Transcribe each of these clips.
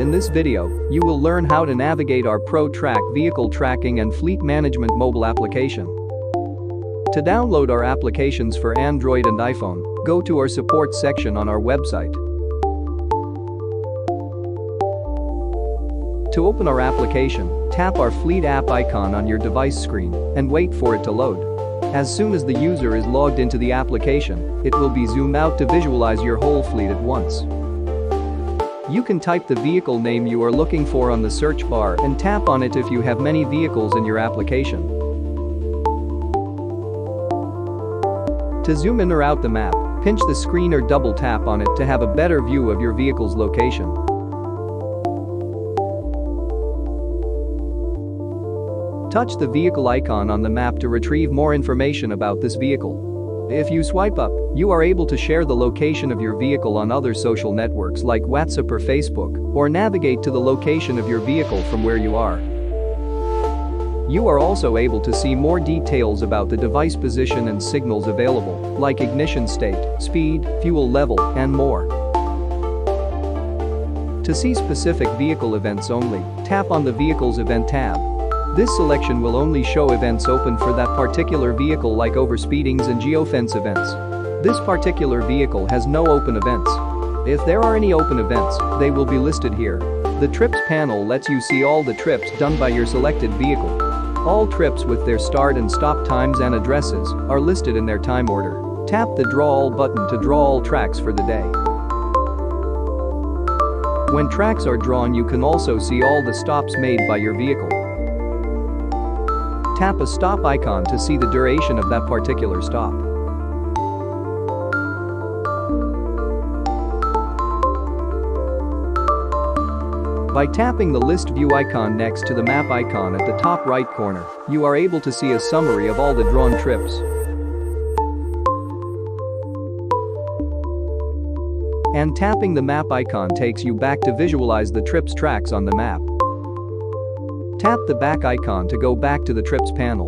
In this video, you will learn how to navigate our ProTrack vehicle tracking and fleet management mobile application. To download our applications for Android and iPhone, go to our support section on our website. To open our application, tap our fleet app icon on your device screen and wait for it to load. As soon as the user is logged into the application, it will be zoomed out to visualize your whole fleet at once. You can type the vehicle name you are looking for on the search bar and tap on it if you have many vehicles in your application. To zoom in or out the map, pinch the screen or double tap on it to have a better view of your vehicle's location. Touch the vehicle icon on the map to retrieve more information about this vehicle. If you swipe up, you are able to share the location of your vehicle on other social networks like WhatsApp or Facebook, or navigate to the location of your vehicle from where you are. You are also able to see more details about the device position and signals available, like ignition state, speed, fuel level, and more. To see specific vehicle events only, tap on the Vehicles Event tab. This selection will only show events open for that particular vehicle like overspeedings and geofence events. This particular vehicle has no open events. If there are any open events, they will be listed here. The Trips panel lets you see all the trips done by your selected vehicle. All trips with their start and stop times and addresses are listed in their time order. Tap the Draw All button to draw all tracks for the day. When tracks are drawn, you can also see all the stops made by your vehicle. Tap a stop icon to see the duration of that particular stop. By tapping the list view icon next to the map icon at the top right corner, you are able to see a summary of all the drawn trips. And tapping the map icon takes you back to visualize the trips tracks on the map. Tap the back icon to go back to the Trips panel.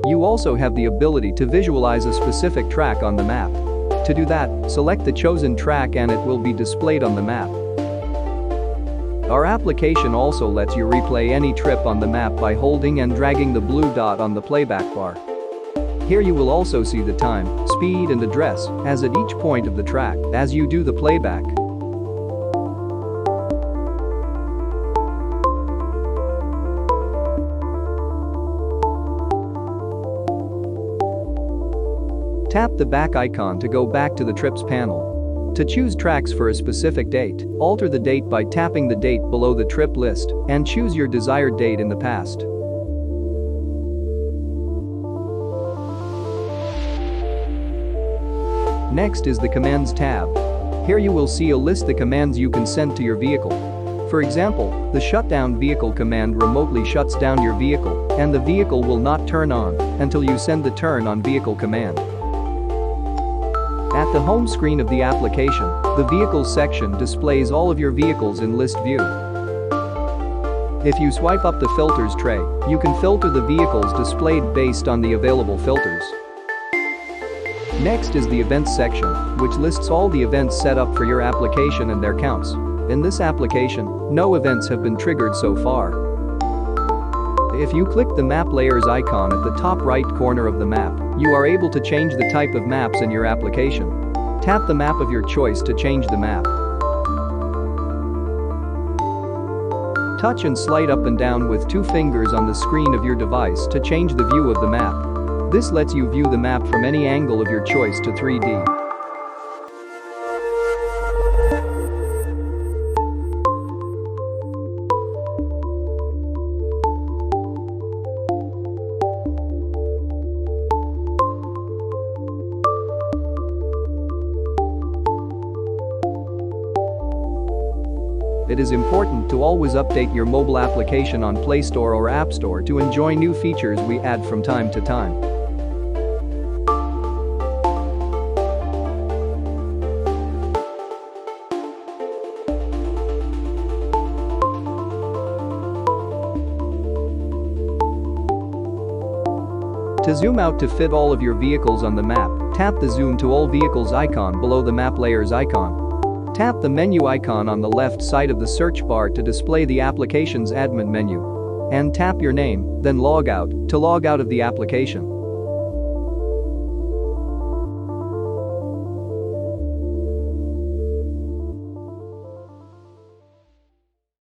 You also have the ability to visualize a specific track on the map. To do that, select the chosen track and it will be displayed on the map. Our application also lets you replay any trip on the map by holding and dragging the blue dot on the playback bar. Here you will also see the time, speed and address as at each point of the track as you do the playback. Tap the back icon to go back to the Trips panel. To choose tracks for a specific date, alter the date by tapping the date below the trip list and choose your desired date in the past. Next is the Commands tab. Here you will see a list of the commands you can send to your vehicle. For example, the shutdown vehicle command remotely shuts down your vehicle and the vehicle will not turn on until you send the turn on vehicle command. At the home screen of the application, the Vehicles section displays all of your vehicles in list view. If you swipe up the Filters tray, you can filter the vehicles displayed based on the available filters. Next is the Events section, which lists all the events set up for your application and their counts. In this application, no events have been triggered so far. If you click the Map Layers icon at the top right corner of the map, you are able to change the type of maps in your application. Tap the map of your choice to change the map. Touch and slide up and down with 2 fingers on the screen of your device to change the view of the map. This lets you view the map from any angle of your choice to 3D. It is important to always update your mobile application on Play Store or App Store to enjoy new features we add from time to time. To zoom out to fit all of your vehicles on the map, tap the Zoom to All Vehicles icon below the Map Layers icon. Tap the menu icon on the left side of the search bar to display the application's admin menu. And tap your name, then log out to log out of the application.